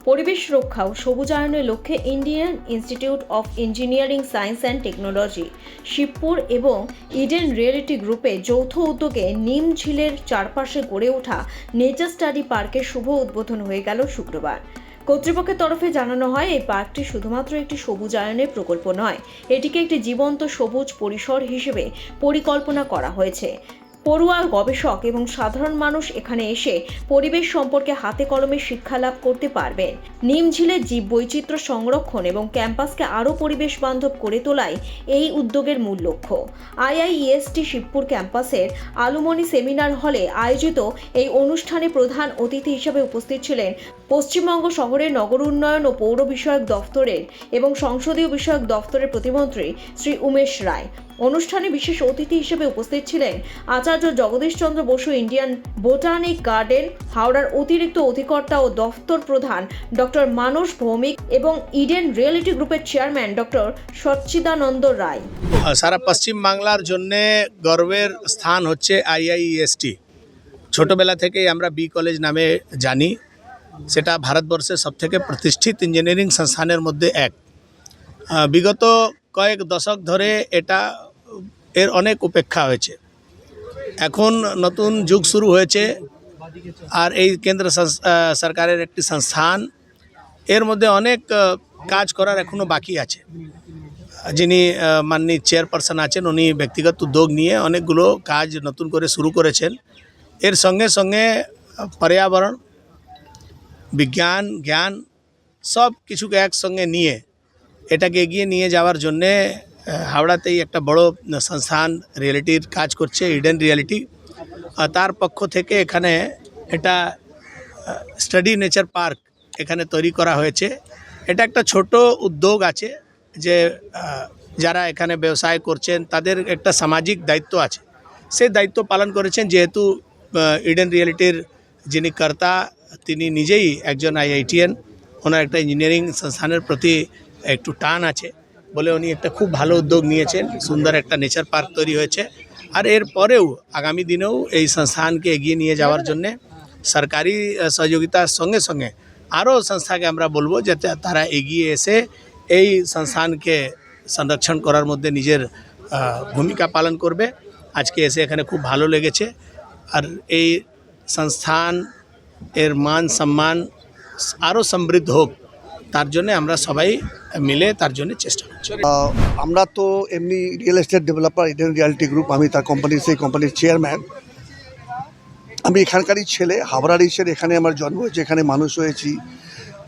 পরিবেশ রক্ষা ও সবুজায়নের লক্ষ্যে Indian institute of engineering science and technology Shibpur এবং ইডেন রিয়েলিটি গ্রুপের যৌথ উদ্যোগে নিম ঝিলের চারপাশে গড়ে ওঠা নেচার স্টাডি পার্কের শুভ উদ্বোধন হয়ে গেল শুক্রবার। কর্তৃপক্ষের তরফে জানানো হয়, এই পার্কটি শুধুমাত্র একটি সবুজায়নের প্রকল্প নয়, এটিকে একটি জীবন্ত সবুজ পরিসর হিসেবে পরিকল্পনা করা হয়েছে। পড়ুয়া, গবেষক এবং সাধারণ মানুষ এখানে এসে পরিবেশ সম্পর্কে হাতে কলমে শিক্ষা লাভ করতে পারবেন। নিমঝিলের জীববৈচিত্র্য সংরক্ষণ এবং ক্যাম্পাসকে আরও পরিবেশ বান্ধব করে তোলাই এই উদ্যোগের মূল লক্ষ্য। IIEST শিবপুর ক্যাম্পাসের আলুমনি সেমিনার হলে আয়োজিত এই অনুষ্ঠানে প্রধান অতিথি হিসেবে উপস্থিত ছিলেন পশ্চিমবঙ্গ শহরের নগর উন্নয়ন ও পৌর বিষয়ক দফতরের এবং সংসদীয় বিষয়ক দফতরের প্রতিমন্ত্রী শ্রী উমেশ রায়। অনুষ্ঠানে বিশেষ অতিথি হিসেবে উপস্থিত ছিলেন আচার্য Jagadish Chandra Basu Indian botanic garden হাওড়ার অতিরিক্ত অধিকর্তা ও দফতর প্রধান ডক্টর মানস ভৌমিক এবং ইডেন রিয়েলিটি গ্রুপের চেয়ারম্যান ডক্টর সচ্চিদানন্দ রায়। সারা পশ্চিম বাংলার জন্যে গর্বের স্থান হচ্ছে IIEST। ছোটবেলা থেকেই আমরা বি কলেজ নামে জানি, সেটা ভারতবর্ষের সবথেকে প্রতিষ্ঠিত ইঞ্জিনিয়ারিং সংস্থানের মধ্যে এক। বিগত কয়েক দশক ধরে এর অনেক উপেক্ষা হয়েছে। এখন নতুন যুগ শুরু হয়েছে, আর এই কেন্দ্র সরকারের একটি সংস্থান, এর মধ্যে অনেক কাজ করার এখনও বাকি আছে। যিনি মাননীয় চেয়ারপারসন আছেন, উনি ব্যক্তিগত উদ্যোগ নিয়ে অনেকগুলো কাজ নতুন করে শুরু করেছেন। এর সঙ্গে সঙ্গে পর্যাবরণ, বিজ্ঞান, জ্ঞান সব কিছুকে একসঙ্গে নিয়ে এটাকে এগিয়ে নিয়ে যাওয়ার জন্যে হাওড়াতেই একটা বড় সংস্থান রিয়েলিটির কাজ করছে, ইডেন রিয়েলিটি। তার পক্ষ থেকে এখানে এটা স্টাডি নেচার পার্ক এখানে তৈরি করা হয়েছে। এটা একটা ছোট উদ্যোগ আছে যে যারা এখানে ব্যবসায় করছেন তাদের একটা সামাজিক দায়িত্ব আছে, সেই দায়িত্ব পালন করেছেন। যেহেতু ইডেন রিয়েলিটির যিনি কর্তা তিনি নিজেই একজন IITian, ওনার একটা ইঞ্জিনিয়ারিং সংস্থানের প্রতি একটু টান আছে বলে উনি একটা খুব ভালো উদ্যোগ নিয়েছেন। সুন্দর একটা নেচার পার্ক তৈরি হয়েছে। আর এর পরেও আগামী দিনেও এই সংস্থানকে এগিয়ে নিয়ে যাওয়ার জন্যে সরকারি সহযোগিতার সঙ্গে সঙ্গে আরও সংস্থাকে আমরা বলবো যাতে তারা এগিয়ে এসে এই সংস্থানকে সংরক্ষণ করার মধ্যে নিজের ভূমিকা পালন করবে। আজকে এসে এখানে খুব ভালো লেগেছে। আর এই সংস্থান এর মান সম্মান আরও সমৃদ্ধ হোক, তার জন্য আমরা সবাই মিলে তার জন্য চেষ্টা করছি। আমরা তো এমনি real estate developer Eden reality group, আমি তার সেই কোম্পানির চেয়ারম্যান। আমি এখানকারই ছেলে, হাওড়ারই ছেলে। এখানে আমার জন্ম হয়েছে, এখানে মানুষ হয়েছি।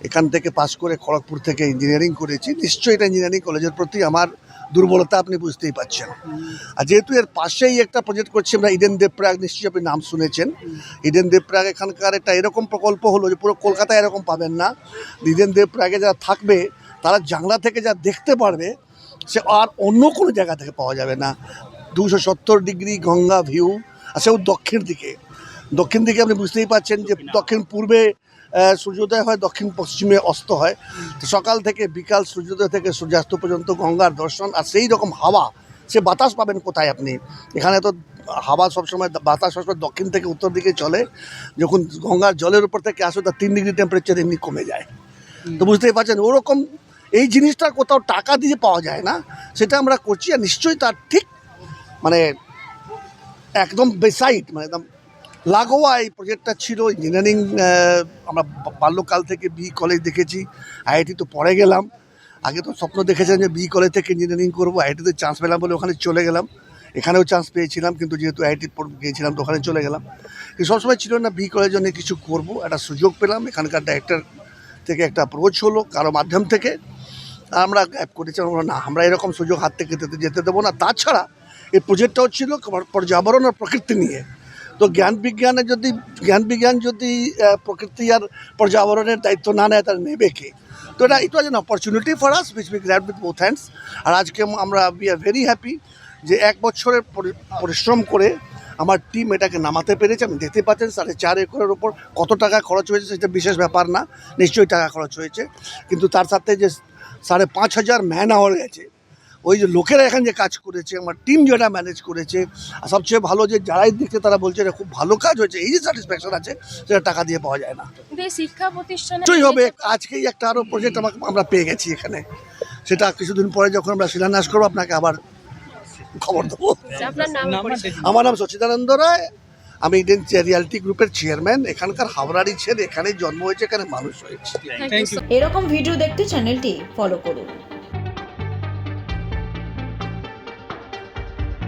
এখান থেকে পাস করে খড়গপুর থেকে ইঞ্জিনিয়ারিং করেছি। নিশ্চয়ই এটা ইঞ্জিনিয়ারিং কলেজের প্রতি আমার দুর্বলতা আপনি বুঝতেই পারছেন। আর যেহেতু এর পাশেই একটা প্রজেক্ট করছি আমরা, ইডেন দেবপ্রয়াগ, নিশ্চয়ই আপনি নাম শুনেছেন। ইডেন দেবপ্রয়াগ এখানকার একটা এরকম প্রকল্প হলো যে পুরো কলকাতায় এরকম পাবেন না। ইডেন দেবপ্রয়াগে যারা থাকবে তারা জানলা থেকে যা দেখতে পারবে সে আর অন্য কোনো জায়গা থেকে পাওয়া যাবে না। 270 ডিগ্রি গঙ্গা ভিউ। আর সেও দক্ষিণ দিকে আপনি বুঝতেই পারছেন যে দক্ষিণ পূর্বে সূর্যোদয় হয়, দক্ষিণ পশ্চিমে অস্ত হয়। তো সকাল থেকে বিকাল, সূর্যোদয় থেকে সূর্যাস্ত পর্যন্ত গঙ্গার দর্শন। আর সেই রকম হাওয়া, সে বাতাস পাবেন কোথায় আপনি? এখানে তো হাওয়া সবসময়, বাতাস সবসময় দক্ষিণ থেকে উত্তর দিকে চলে। যখন গঙ্গার জলের উপর থেকে আসে তার 3 ডিগ্রি টেম্পারেচার এমনি কমে যায়। তো বুঝতেই পারছেন ওরকম এই জিনিসটা কোথাও টাকা দিয়ে পাওয়া যায় না, সেটা আমরা করছি। আর নিশ্চয়ই তার ঠিক মানে একদম বেসাইড, মানে একদম লাগোয়া এই প্রজেক্টটা ছিল। ইঞ্জিনিয়ারিং আমরা বাল্যকাল থেকে বি কলেজ দেখেছি, IIT তো পড়ে গেলাম। আগে তো স্বপ্ন দেখেছেন যে বি কলেজ থেকে ইঞ্জিনিয়ারিং করবো, IITতে চান্স পেলাম বলে ওখানে চলে গেলাম। এখানেও চান্স পেয়েছিলাম, কিন্তু যেহেতু IIT গিয়েছিলাম তো ওখানে চলে গেলাম। কিন্তু সবসময় ছিল না বি কলেজের জন্য কিছু করবো। একটা সুযোগ পেলাম, এখানকার ডাইরেক্টর থেকে একটা অ্যাপ্রোচ হলো কারো মাধ্যম থেকে, আমরা অ্যাপ করেছিলাম। না, আমরা এরকম সুযোগ হাত থেকে যেতে দেবো না। তাছাড়া এই প্রজেক্টটাও ছিল পর্যাবরণ আর প্রকৃতি নিয়ে। তো জ্ঞান বিজ্ঞান যদি প্রকৃতি আর পর্যাবরণের দায়িত্ব না নেয় তাহলে নেবে কে? তো it was an opportunity for us which we grabbed with both hands. আর আজকে উই আর ভেরি হ্যাপি যে 1 বছরের পরিশ্রম করে আমার টিম এটাকে নামাতে পেরেছে। আপনি দেখতে পাচ্ছেন 4.5 একরের ওপর কত টাকা খরচ হয়েছে সেটা বিশেষ ব্যাপার না, নিশ্চয়ই টাকা খরচ হয়েছে। কিন্তু তার সাথে যে 5,500 ম্যান আওয়ার গেছে, ওই যে লোকেরা এখানে যে কাজ করেছে, আমার টিম যেটা ম্যানেজ করেছে, আর সবচেয়ে ভালো যে যারাই দেখতে তারা বলছে এটা খুব ভালো কাজ হয়েছে, এই যে স্যাটিসফ্যাকশন আছে সেটা টাকা দিয়ে পাওয়া যায় না। কিন্তু এই শিক্ষা প্রতিষ্ঠানে নিশ্চয়ই হবে, আজকেই একটা আরও প্রজেক্ট আমরা পেয়ে গেছি এখানে, সেটা কিছুদিন পরে যখন আমরা শিলান্যাস করবো আপনাকে আবার খবর দেবো। আপনার নাম পরিচয়। আমার নাম সচিদানন্দ রায়, আমি ইডেন রিয়ালিটি গ্রুপের চেয়ারম্যান। এখানকার হাওড়ারই ছেলে, এখানে জন্ম হয়েছে, এখানে মানুষ হয়েছে। Thank you. এরকম ভিডিও দেখতে চ্যানেলটি ফলো করুন।